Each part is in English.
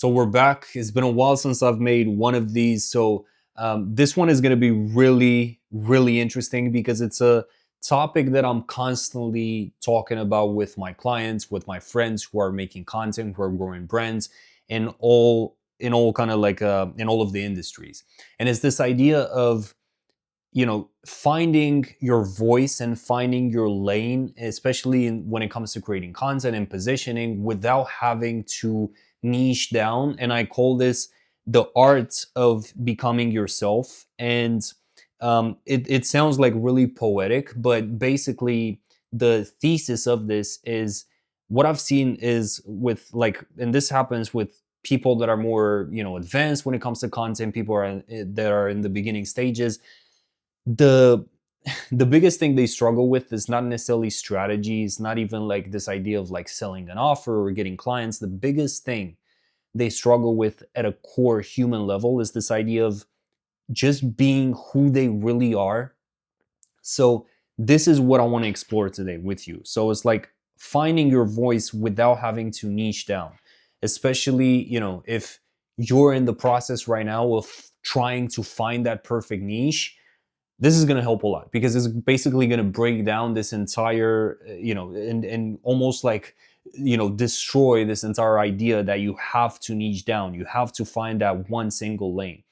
So we're back. It's been a while since I've made one of these. So this one is going to be really, really interesting because it's a topic that I'm constantly talking about with my clients, with my friends who are making content, who are growing brands, in all kind of like in all of the industries. And it's this idea of finding your voice and finding your lane, especially when it comes to creating content and positioning without having to niche down. And I call this the art of becoming yourself. And it sounds like really poetic, but basically the thesis of this is what I've seen is with like, and this happens with people that are more advanced when it comes to content, people that are in the beginning stages. The the biggest thing they struggle with is not necessarily strategies, not even like this idea of like selling an offer or getting clients. The biggest thing they struggle with at a core human level is this idea of just being who they really are. So this is what I want to explore today with you. So it's like finding your voice without having to niche down, especially if you're in the process right now of trying to find that perfect niche. This is going to help a lot because it's basically going to break down this entire and almost like destroy this entire idea that you have to niche down, you have to find that one single lane.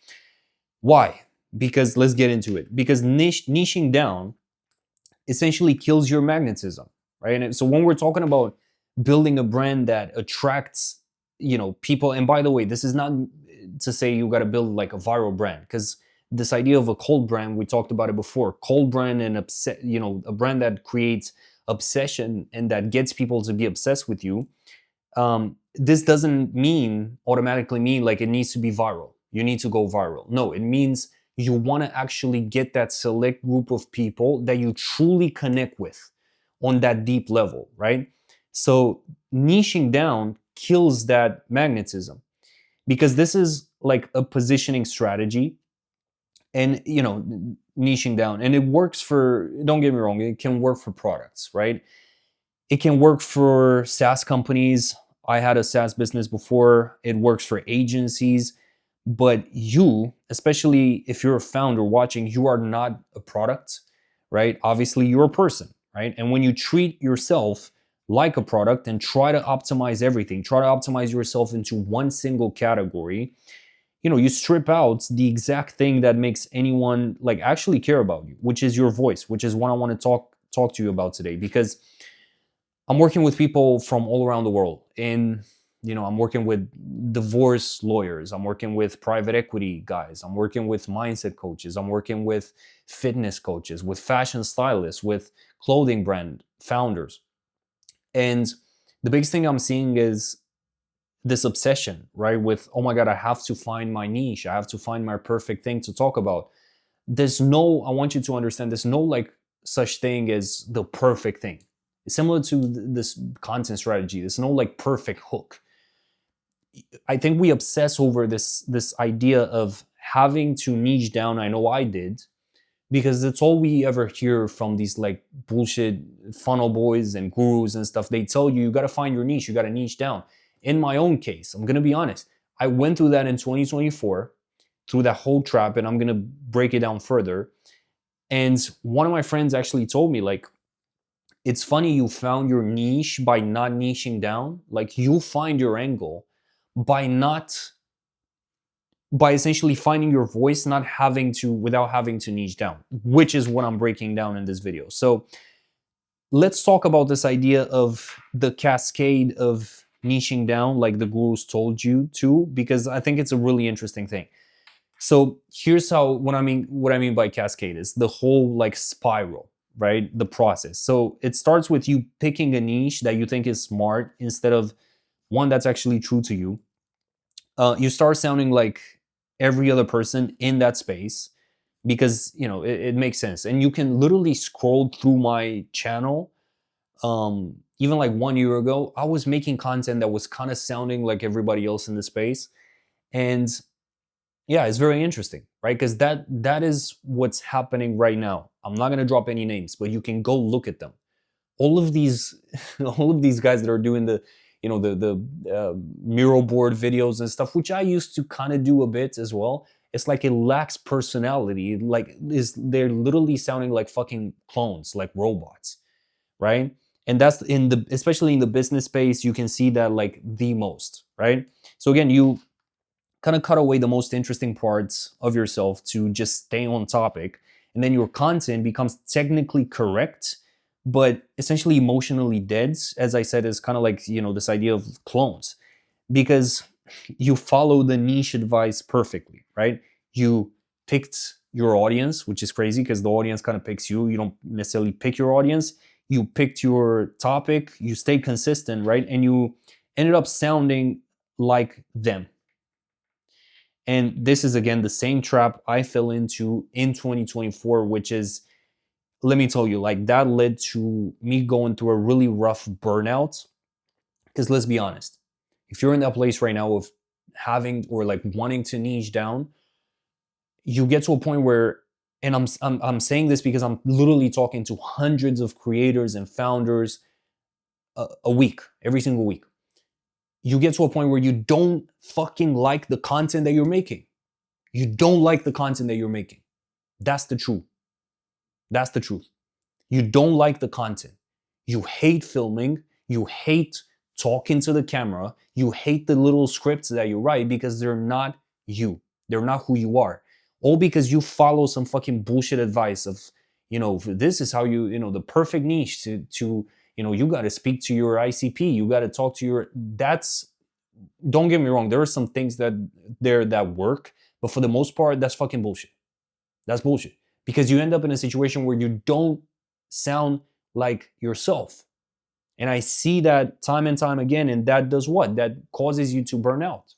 Why? Because let's get into it. Because niching down essentially kills your magnetism, right? And so when we're talking about building a brand that attracts people, and by the way, this is not to say you got to build like a viral brand, because this idea of a cold brand, we talked about it before. Cold brand and a brand that creates obsession and that gets people to be obsessed with you. This doesn't automatically mean like it needs to be viral. You need to go viral. No, it means you want to actually get that select group of people that you truly connect with on that deep level, right? So niching down kills that magnetism because this is like a positioning strategy. And niching down, and it works for, don't get me wrong, it can work for products, right? It can work for SaaS companies. I had a SaaS business before. It works for agencies. But you, especially if you're a founder watching, you are not a product, right? Obviously you're a person, right? And when you treat yourself like a product and try to optimize everything, try to optimize yourself into one single category, you strip out the exact thing that makes anyone like actually care about you, which is your voice, which is what I want to talk to you about today. Because I'm working with people from all around the world, and I'm working with divorce lawyers, I'm working with private equity guys, I'm working with mindset coaches, I'm working with fitness coaches, with fashion stylists, with clothing brand founders. And the biggest thing I'm seeing is this obsession, right? With, oh my God, I have to find my niche. I have to find my perfect thing to talk about. I want you to understand, there's no like such thing as the perfect thing. It's similar to this content strategy. There's no like perfect hook. I think we obsess over this idea of having to niche down. I know I did, because that's all we ever hear from these like bullshit funnel boys and gurus and stuff. They tell you got to find your niche, you got to niche down. In my own case, I'm going to be honest, I went through that in 2024, through that whole trap, and I'm going to break it down further. And one of my friends actually told me, like, it's funny you found your niche by not niching down. Like, you'll find your angle by not by essentially finding your voice, without having to niche down, which is what I'm breaking down in this video. So let's talk about this idea of the cascade of niching down, like the gurus told you to, because I think it's a really interesting thing. So here's what I mean by cascade is the whole like spiral, right? The process. So it starts with you picking a niche that you think is smart instead of one that's actually true to you. You start sounding like every other person in that space, because it makes sense. And you can literally scroll through my channel. Even like 1 year ago, I was making content that was kind of sounding like everybody else in the space. And yeah, it's very interesting, right? Because that is what's happening right now. I'm not going to drop any names, but you can go look at them. All of these all of these guys that are doing the the mural board videos and stuff, which I used to kind of do a bit as well. It's like it lacks personality. Like is they're literally sounding like fucking clones, like robots, right? And that's in the especially in the business space, you can see that like the most, right? So again, you kind of cut away the most interesting parts of yourself to just stay on topic, and then your content becomes technically correct but essentially emotionally dead. As I said, is kind of like this idea of clones, because you follow the niche advice perfectly, right? You picked your audience, which is crazy because the audience kind of picks you. You don't necessarily pick your audience. You picked your topic, you stayed consistent, right? And you ended up sounding like them. And this is again the same trap I fell into in 2024, which is, let me tell you, like that led to me going through a really rough burnout. Because let's be honest, if you're in that place right now of having or like wanting to niche down, you get to a point where, and I'm saying this because I'm literally talking to hundreds of creators and founders a week, every single week. You get to a point where you don't fucking like the content that you're making. You don't like the content that you're making. That's the truth. That's the truth. You don't like the content. You hate filming. You hate talking to the camera. You hate the little scripts that you write because they're not you. They're not who you are. All because you follow some fucking bullshit advice of, this is how the perfect niche to you got to speak to your ICP. You got to talk to don't get me wrong. There are some things that work, but for the most part, that's fucking bullshit. That's bullshit. Because you end up in a situation where you don't sound like yourself. And I see that time and time again, and that does what? That causes you to burn out.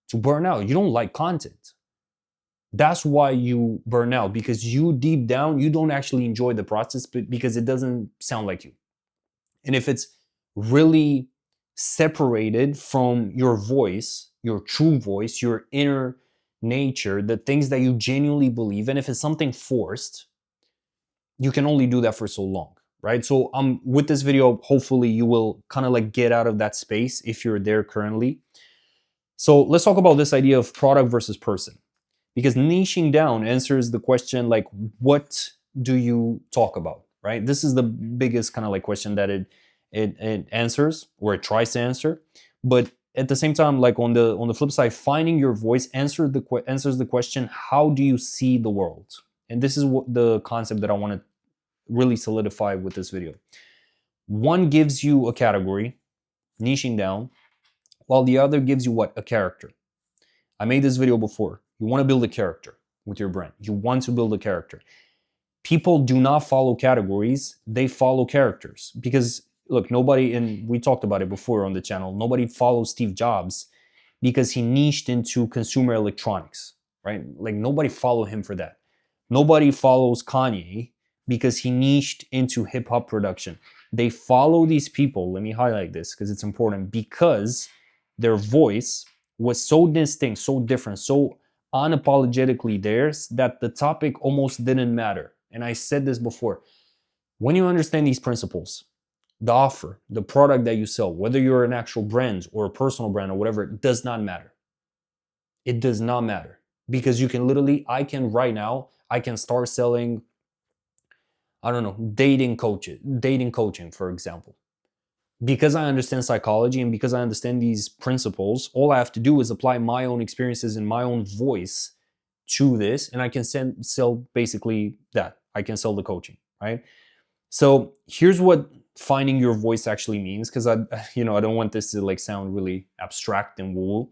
To burn out. You don't like content. That's why you burn out, because you deep down, you don't actually enjoy the process because it doesn't sound like you. And if it's really separated from your voice, your true voice, your inner nature, the things that you genuinely believe, and if it's something forced, you can only do that for so long, right? So with this video, hopefully you will kind of like get out of that space if you're there currently. So let's talk about this idea of product versus person, because niching down answers the question like, what do you talk about, right? This is the biggest kind of like question that it answers, or it tries to answer. But at the same time, like on the flip side, finding your voice answers the question, how do you see the world? And this is what the concept that I want to really solidify with this video. One gives you a category, niching down, while the other gives you what? A character. I made this video before. You want to build a character with your brand. You want to build a character. People do not follow categories, they follow characters. Because look, nobody, and we talked about it before on the channel, nobody follows Steve Jobs because he niched into consumer electronics, right? Like nobody followed him for that. Nobody follows Kanye because he niched into hip hop production. They follow these people, let me highlight this because it's important, because their voice was so distinct, so different, so unapologetically theirs that the topic almost didn't matter. And I said this before. When you understand these principles, the offer, the product that you sell, whether you're an actual brand or a personal brand or whatever, it does not matter. It does not matter. Because you can literally, I can start selling, I don't know, dating coaching, for example. Because I understand psychology and because I understand these principles, all I have to do is apply my own experiences and my own voice to this, and I can sell basically that. I can sell the coaching, right? So here's what finding your voice actually means, because I don't want this to like sound really abstract and woo.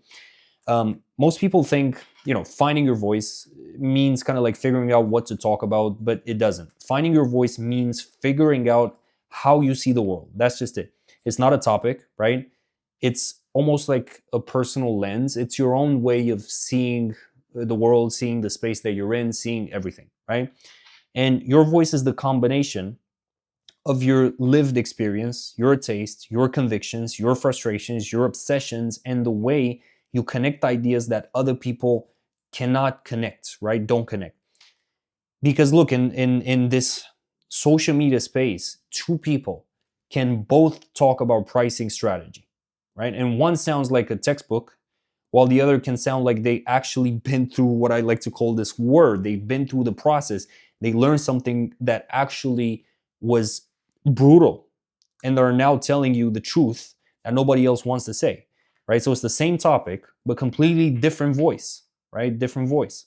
Most people think, finding your voice means kind of like figuring out what to talk about, but it doesn't. Finding your voice means figuring out how you see the world. That's just it. It's not a topic, right? It's almost like a personal lens. It's your own way of seeing the world, seeing the space that you're in, seeing everything, right? And your voice is the combination of your lived experience, your taste, your convictions, your frustrations, your obsessions, and the way you connect ideas that other people cannot connect, right? Don't connect. Because look, in this social media space, two people can both talk about pricing strategy. right? And one sounds like a textbook, while the other can sound like they actually been through what I like to call this word. They've been through the process. They learned something that actually was brutal, and they're now telling you the truth that nobody else wants to say, right? So it's the same topic, but completely different voice, right? Different voice.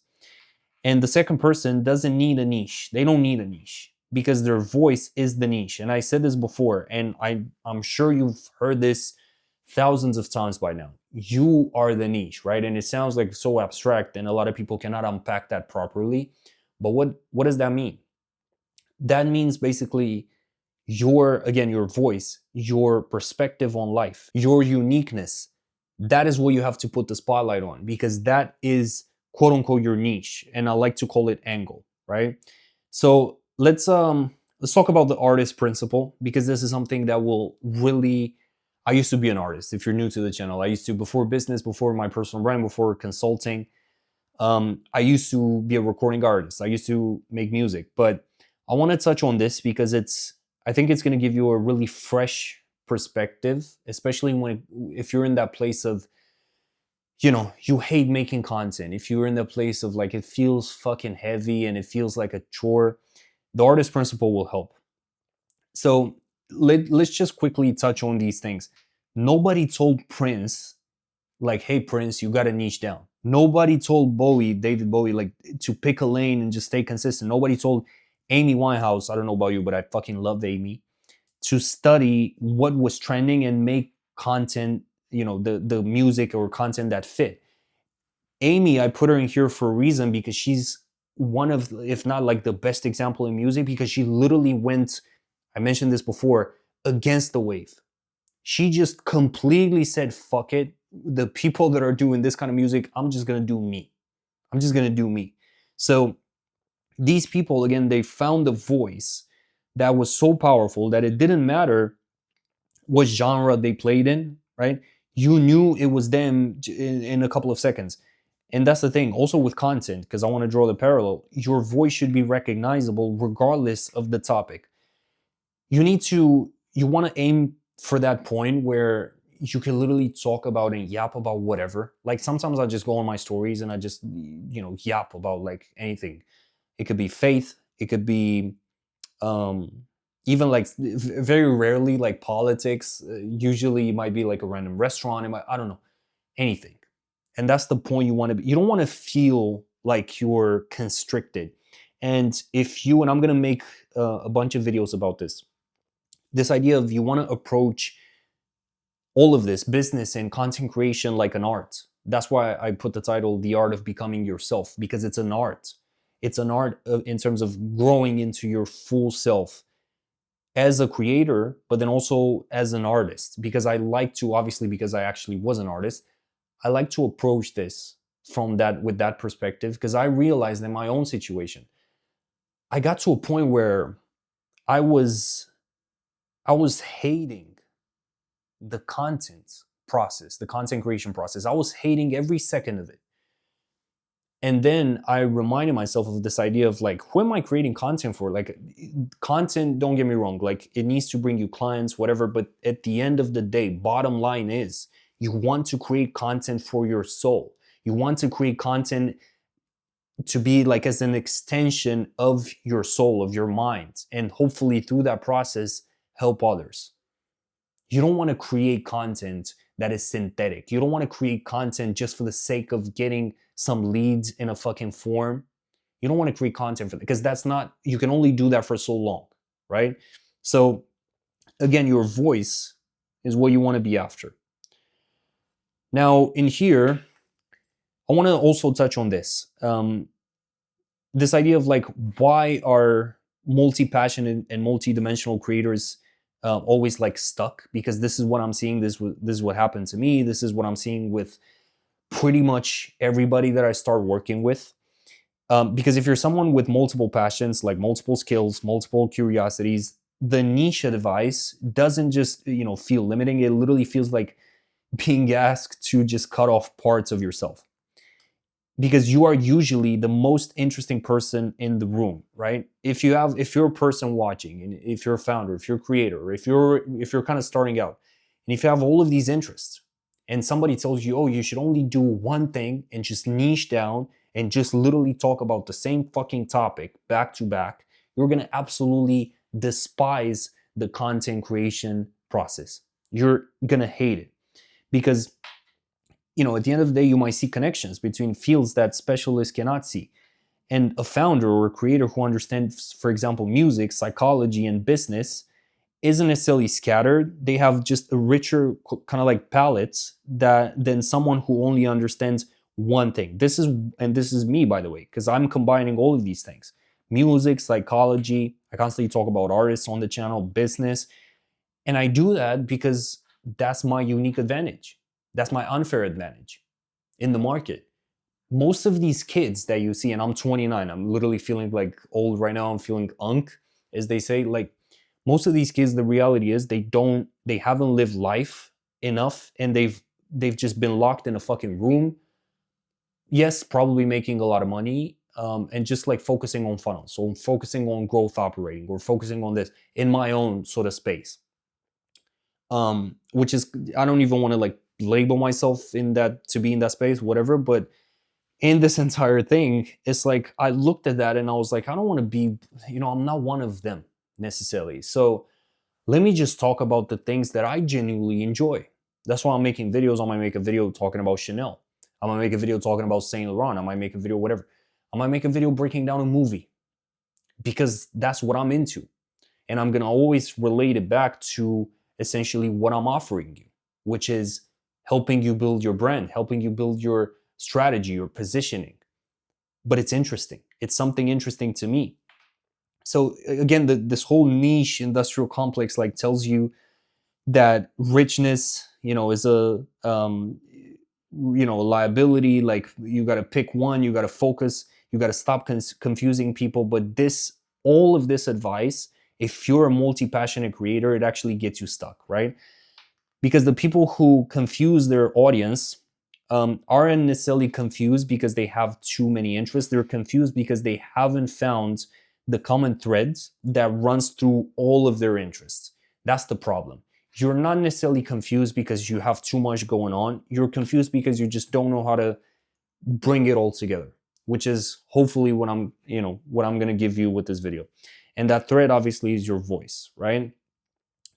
And the second person doesn't need a niche. They don't need a niche because their voice is the niche. And I said this before, and I'm sure you've heard this thousands of times by now. You are the niche, right? And it sounds like so abstract, and a lot of people cannot unpack that properly. But what does that mean? That means basically your voice, your perspective on life, your uniqueness. That is what you have to put the spotlight on, because that is quote unquote your niche, and I like to call it angle, right? So let's talk about the artist principle, because this is something that will really, I used to be an artist. If you're new to the channel, I used to, before business, before my personal brand, before consulting, I used to be a recording artist. I used to make music, but I want to touch on this because I think it's going to give you a really fresh perspective, especially if you're in that place of, you hate making content. If you're in the place of like, it feels fucking heavy and it feels like a chore, the artist principle will help. So let's just quickly touch on these things. Nobody told Prince, like, hey, Prince, you got to niche down. Nobody told David Bowie, like, to pick a lane and just stay consistent. Nobody told Amy Winehouse, I don't know about you, but I fucking love Amy, to study what was trending and make content, the music or content that fit. Amy, I put her in here for a reason, because she's one of, if not like the best example in music, because she literally went, I mentioned this before, against the wave. She just completely said, fuck it. The people that are doing this kind of music, I'm just going to do me. I'm just going to do me. So these people, again, they found a voice that was so powerful that it didn't matter what genre they played in, right? You knew it was them in a couple of seconds. And that's the thing also with content, because I want to draw the parallel. Your voice should be recognizable regardless of the topic. You want to aim for that point where you can literally talk about and yap about whatever. Like sometimes I just go on my stories and I just, yap about like anything. It could be faith. It could be even like very rarely like politics. Usually it might be like a random restaurant. I don't know, anything. And that's the point you want to be. You don't want to feel like you're constricted. And I'm going to make a bunch of videos about this idea of, you want to approach all of this business and content creation like an art. That's why I put the title The Art of Becoming Yourself, because it's an art. It's an art in terms of growing into your full self as a creator, but then also as an artist. Because I like to, obviously, because I actually was an artist, I like to approach this with that perspective, because I realized in my own situation, I got to a point where I was hating the content process, the content creation process. I was hating every second of it. And then I reminded myself of this idea of like, who am I creating content for? Like, content, don't get me wrong, like it needs to bring you clients, whatever. But at the end of the day, bottom line is, you want to create content for your soul. You want to create content to be like as an extension of your soul, of your mind, and hopefully through that process, help others. You don't want to create content that is synthetic. You don't want to create content just for the sake of getting some leads in a fucking form. You don't want to create content for that, because you can only do that for so long, right? So again, your voice is what you want to be after. Now in here, I want to also touch on this. This idea of like, why are multi-passionate and multi-dimensional creators always like stuck? Because this is what I'm seeing. This is what happened to me. This is what I'm seeing with pretty much everybody that I start working with. Because if you're someone with multiple passions, like multiple skills, multiple curiosities, the niche advice doesn't just feel limiting. It literally feels like being asked to just cut off parts of yourself, because you are usually the most interesting person in the room, right? If you're a person watching, and if you're a founder, if you're a creator, or if you're kind of starting out, And if you have all of these interests and somebody tells you, oh, you should only do one thing and just niche down and just literally talk about the same fucking topic back to back, you're going to absolutely despise the content creation process. You're going to hate it because, at the end of the day, you might see connections between fields that specialists cannot see. And a founder or a creator who understands, for example, music, psychology, and business isn't necessarily scattered. They have just a richer kind of like palettes than someone who only understands one thing. This is me, by the way, because I'm combining all of these things: music, psychology. I constantly talk about artists on the channel, business, and I do that because that's my unique advantage. That's my unfair advantage in the market. Most of these kids that you see, and I'm 29, I'm literally feeling like old right now. I'm feeling unk, as they say. Like, most of these kids, the reality is they haven't lived life enough, and they've just been locked in a fucking room. Yes, probably making a lot of money, and just like focusing on funnels. So I'm focusing on growth operating, or focusing on this in my own sort of space. Which is, I don't even want to like label myself in that, to be in that space, whatever. But in this entire thing, it's like I looked at that and I was like, I don't want to be, I'm not one of them necessarily. So let me just talk about the things that I genuinely enjoy. That's why I'm making videos. I might make a video talking about Chanel. I might make a video talking about Saint Laurent. I might make a video, whatever. I might make a video breaking down a movie because that's what I'm into. And I'm going to always relate it back to essentially what I'm offering you, which is helping you build your brand, helping you build your strategy, your positioning. But it's interesting. It's something interesting to me. So again, this whole niche industrial complex like tells you that richness, is a liability. Like, you got to pick one, you got to focus, you got to stop confusing people. But all of this advice, if you're a multi-passionate creator, it actually gets you stuck, right? Because the people who confuse their audience aren't necessarily confused because they have too many interests. They're confused because they haven't found the common threads that runs through all of their interests. That's the problem. You're not necessarily confused because you have too much going on. You're confused because you just don't know how to bring it all together, which is hopefully what I'm going to give you with this video. And that thread obviously is your voice, right?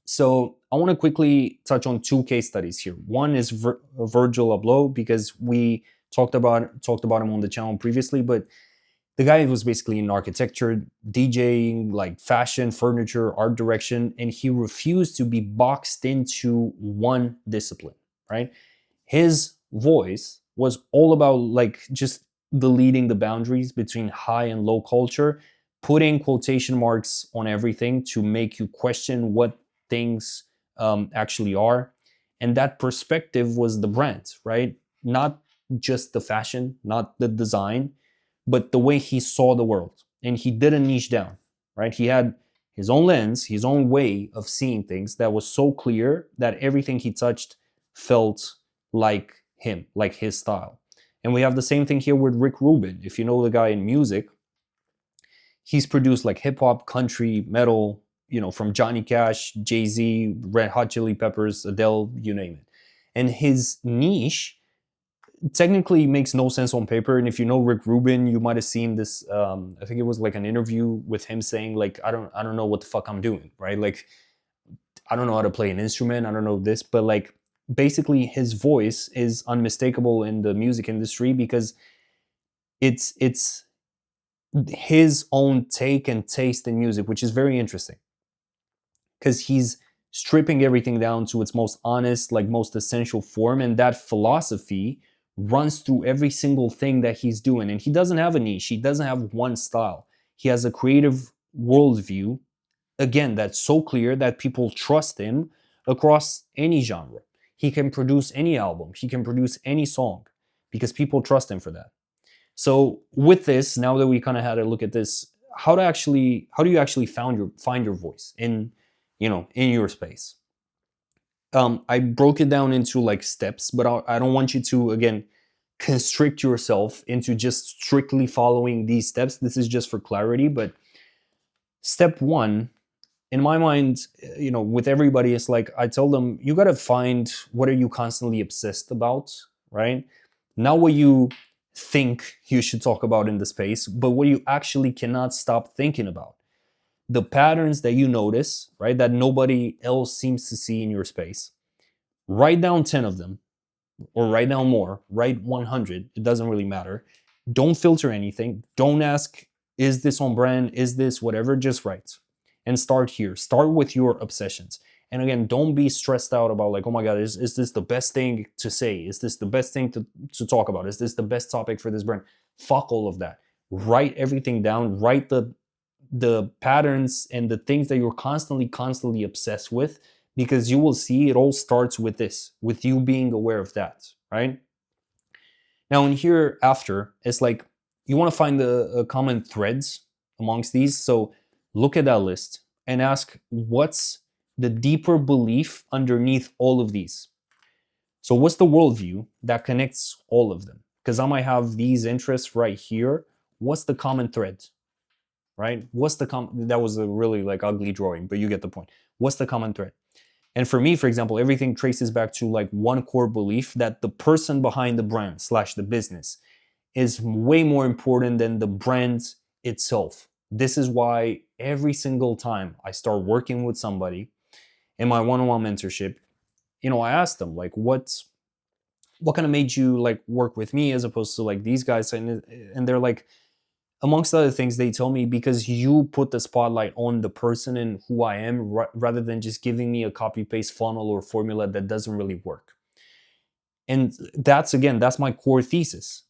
So I want to quickly touch on two case studies here. One is Virgil Abloh, because we talked about him on the channel previously, but the guy was basically in architecture, DJing, like fashion, furniture, art direction, and he refused to be boxed into one discipline, right? His voice was all about like just deleting the boundaries between high and low culture, putting quotation marks on everything to make you question what things actually are. And that perspective was the brand, right? Not just the fashion, not the design, but the way he saw the world. And he didn't niche down, right? He had his own lens, his own way of seeing things that was so clear that everything he touched felt like him, like his style. And we have the same thing here with Rick Rubin. If you know the guy in music, he's produced like hip hop, country, metal, from Johnny Cash, Jay-Z, Red Hot Chili Peppers, Adele, you name it. And his niche technically makes no sense on paper. And if you know Rick Rubin, you might have seen this. I think it was like an interview with him saying like, I don't know what the fuck I'm doing, right? Like, I don't know how to play an instrument. I don't know this, but like basically his voice is unmistakable in the music industry because it's his own take and taste in music, which is very interesting because he's stripping everything down to its most honest, like most essential form. And that philosophy runs through every single thing that he's doing. And he doesn't have a niche. He doesn't have one style. He has a creative worldview, again, that's so clear that people trust him across any genre. He can produce any album. He can produce any song because people trust him for that. So with this, now that we kind of had a look at this, how do you actually find your voice in your space? I broke it down into like steps, but I don't want you to, again, constrict yourself into just strictly following these steps. This is just for clarity. But step one in my mind, with everybody, it's like I tell them, you got to find what are you constantly obsessed about, right? Not what you think you should talk about in the space, but what you actually cannot stop thinking about. The patterns that you notice, right, that nobody else seems to see in your space. Write down 10 of them, or write down more, write 100. It doesn't really matter. Don't filter anything. Don't ask, is this on brand? Is this whatever? Just write and start here. Start with your obsessions. And again, don't be stressed out about like, oh my God, is this the best thing to say? Is this the best thing to talk about? Is this the best topic for this brand? Fuck all of that. Write everything down. Write the patterns and the things that you're constantly obsessed with, because you will see it all starts with this, with you being aware of that, right? Now in here after, it's like you want to find the common threads amongst these. So look at that list and ask, what's the deeper belief underneath all of these? So what's the worldview that connects all of them? Because I might have these interests right here. What's the common thread? Right? That was a really like ugly drawing, but you get the point. What's the common thread? And for me, for example, everything traces back to like one core belief that the person behind the brand / the business is way more important than the brand itself. This is why every single time I start working with somebody in my one-on-one mentorship, I ask them like, what kind of made you like work with me as opposed to like these guys? And they're like, amongst other things, they tell me, because you put the spotlight on the person and who I am, rather than just giving me a copy paste funnel or formula that doesn't really work. And that's my core thesis.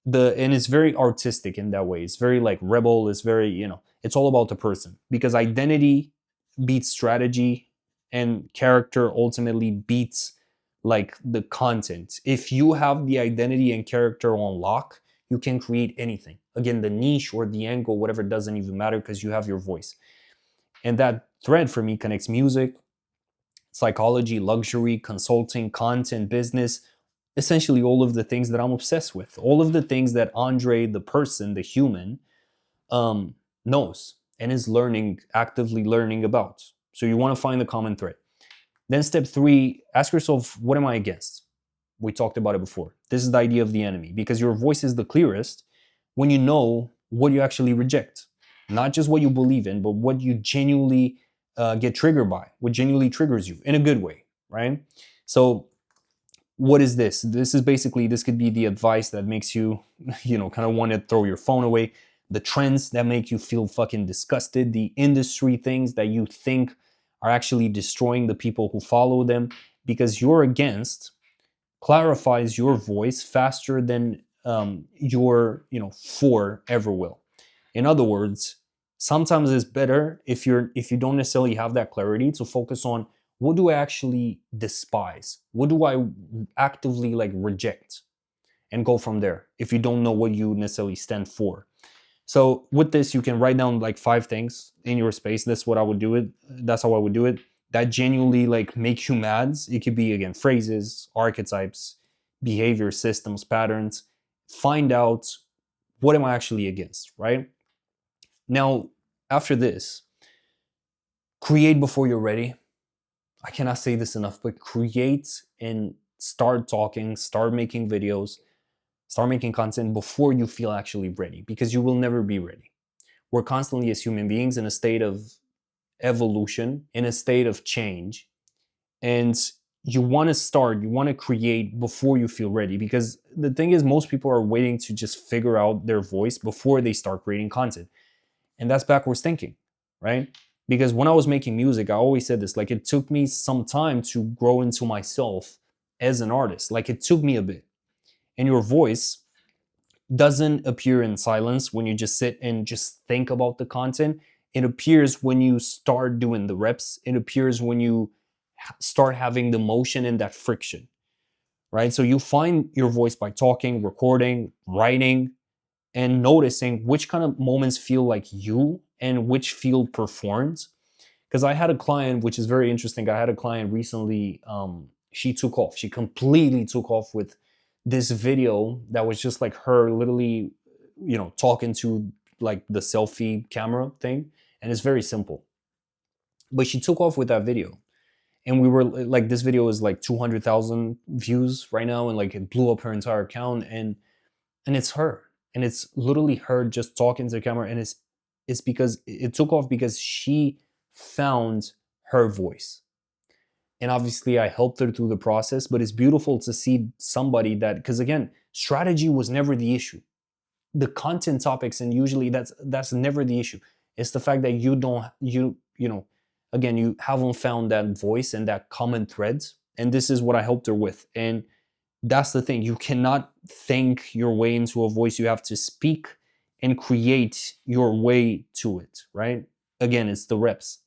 And it's very artistic in that way. It's very like rebel. It's very, it's all about the person, because identity beats strategy and character ultimately beats like the content. If you have the identity and character on lock, you can create anything. Again, the niche or the angle, whatever, doesn't even matter, because you have your voice. And that thread for me connects music, psychology, luxury, consulting, content, business, essentially all of the things that I'm obsessed with, all of the things that Andre, the person, the human, knows and is actively learning about. So you want to find the common thread. Then step 3, ask yourself, what am I against? We talked about it before. This is the idea of the enemy, because your voice is the clearest when you know what you actually reject. Not just what you believe in, but what you genuinely get triggered by, what genuinely triggers you in a good way, right? So what is this? This could be the advice that makes you, kind of want to throw your phone away, the trends that make you feel fucking disgusted, the industry things that you think are actually destroying the people who follow them, because you're against clarifies your voice faster than your for ever will. In other words, sometimes it's better if you don't necessarily have that clarity to focus on, what do I actually despise, what do I actively like reject, and go from there if you don't know what you necessarily stand for. So with this, you can write down like 5 things in your space. That's how I would do it, that genuinely like make you mad. It could be, again, phrases, archetypes, behavior, systems, patterns. Find out, what am I actually against, right? Now, after this, create before you're ready. I cannot say this enough, but create and start talking, start making videos, start making content before you feel actually ready, because you will never be ready. We're constantly, as human beings, in a state of evolution, in a state of change. And you want to create before you feel ready, because the thing is, most people are waiting to just figure out their voice before they start creating content. And that's backwards thinking, right? Because when I was making music, I always said this, like, it took me some time to grow into myself as an artist. Like, it took me a bit. And your voice doesn't appear in silence when you just sit and just think about the content. It appears when you start doing the reps. It appears when you start having the motion and that friction, right? So you find your voice by talking, recording, writing, and noticing which kind of moments feel like you and which feel performed. Because I had a client, which is very interesting. I had a client recently, she completely took off with this video that was just like her literally, talking to like the selfie camera thing. And it's very simple. But she took off with that video. And we were like, this video is like 200,000 views right now, and like it blew up her entire account. And it's her, and it's literally her just talking to the camera, and it's because it took off because she found her voice. And obviously I helped her through the process, but it's beautiful to see somebody that, because again, strategy was never the issue. The content topics, and usually that's never the issue. It's the fact that you know, again, you haven't found that voice and that common thread. And this is what I helped her with. And that's the thing. You cannot think your way into a voice. You have to speak and create your way to it, right? Again, it's the reps.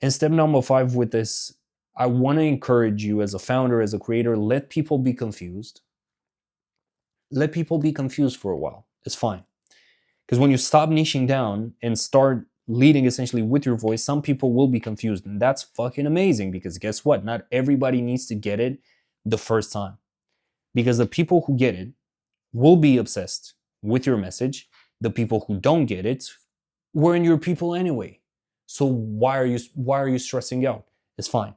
And step number 5 with this, I want to encourage you as a founder, as a creator, let people be confused. Let people be confused for a while. It's fine. Because when you stop niching down and start leading essentially with your voice, some people will be confused. And that's fucking amazing, because guess what? Not everybody needs to get it the first time. Because the people who get it will be obsessed with your message. The people who don't get it weren't your people anyway. So why are you stressing out? It's fine.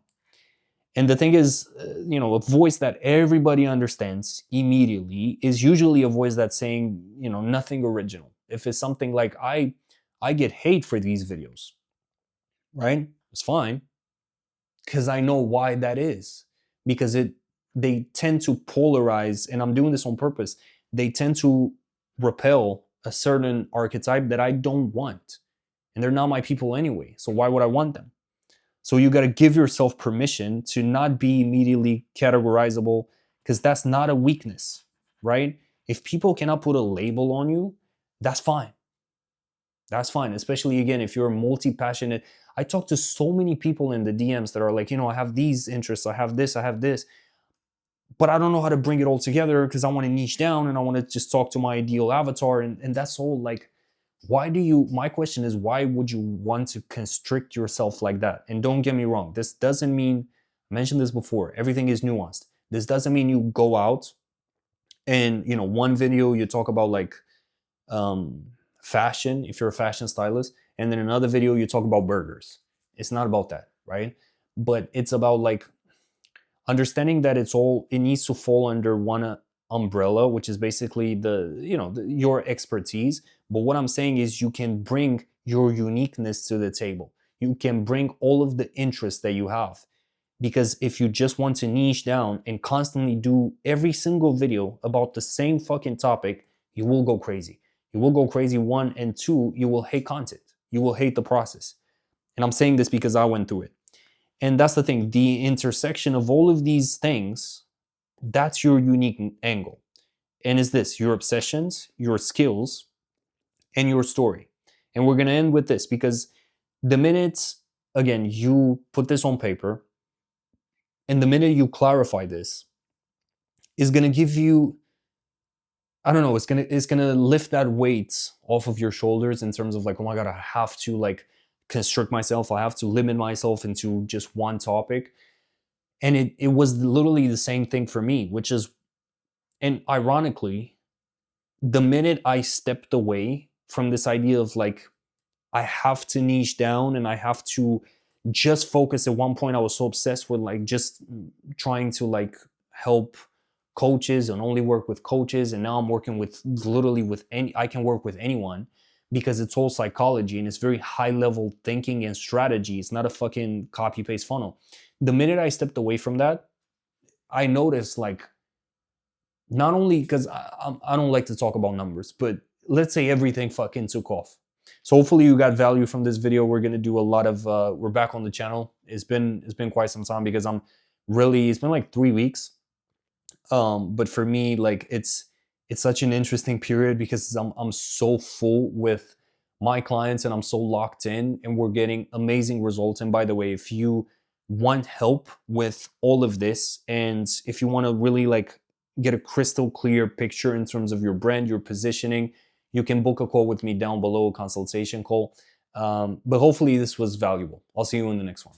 And the thing is, a voice that everybody understands immediately is usually a voice that's saying, nothing original. If it's something like, I get hate for these videos, right? It's fine, because I know why that is. Because they tend to polarize, and I'm doing this on purpose. They tend to repel a certain archetype that I don't want. And they're not my people anyway. So why would I want them? So you got to give yourself permission to not be immediately categorizable, because that's not a weakness, right? If people cannot put a label on you, that's fine. That's fine. Especially, again, if you're multi-passionate. I talk to so many people in the DMs that are like, I have these interests, I have this, but I don't know how to bring it all together, because I want to niche down and I want to just talk to my ideal avatar. And that's all. Like, my question is, why would you want to constrict yourself like that? And don't get me wrong, this doesn't mean, I mentioned this before, everything is nuanced. This doesn't mean you go out and, one video you talk about like fashion, if you're a fashion stylist, and then another video you talk about burgers. It's not about that, right? But it's about like understanding that it needs to fall under one umbrella, which is basically your expertise. But what I'm saying is, you can bring your uniqueness to the table. You can bring all of the interests that you have. Because if you just want to niche down and constantly do every single video about the same fucking topic, you will go crazy. You will go crazy, 1, and 2, you will hate content. You will hate the process. And I'm saying this because I went through it. And that's the thing, the intersection of all of these things, that's your unique angle. And is this your obsessions, your skills, and your story. And we're going to end with this, because the minute, again, you put this on paper, and the minute you clarify this, is going to give you, I don't know, it's gonna lift that weight off of your shoulders, in terms of like, oh my God, I have to like constrict myself. I have to limit myself into just one topic. And it was literally the same thing for me, which is, and ironically, the minute I stepped away from this idea of like, I have to niche down and I have to just focus. At one point, I was so obsessed with like just trying to like help coaches and only work with coaches. And now I'm working with literally I can work with anyone, because it's all psychology and it's very high level thinking and strategy. It's not a fucking copy paste funnel. The minute I stepped away from that, I noticed like, not only because I don't like to talk about numbers, but let's say everything fucking took off. So hopefully you got value from this video. We're going to do a lot of, we're back on the channel. It's been quite some time, because it's been like 3 weeks. But for me, like it's such an interesting period, because I'm so full with my clients and I'm so locked in, and we're getting amazing results. And by the way, if you want help with all of this, and if you want to really like get a crystal clear picture in terms of your brand, your positioning, you can book a call with me down below, a consultation call. But hopefully this was valuable. I'll see you in the next one.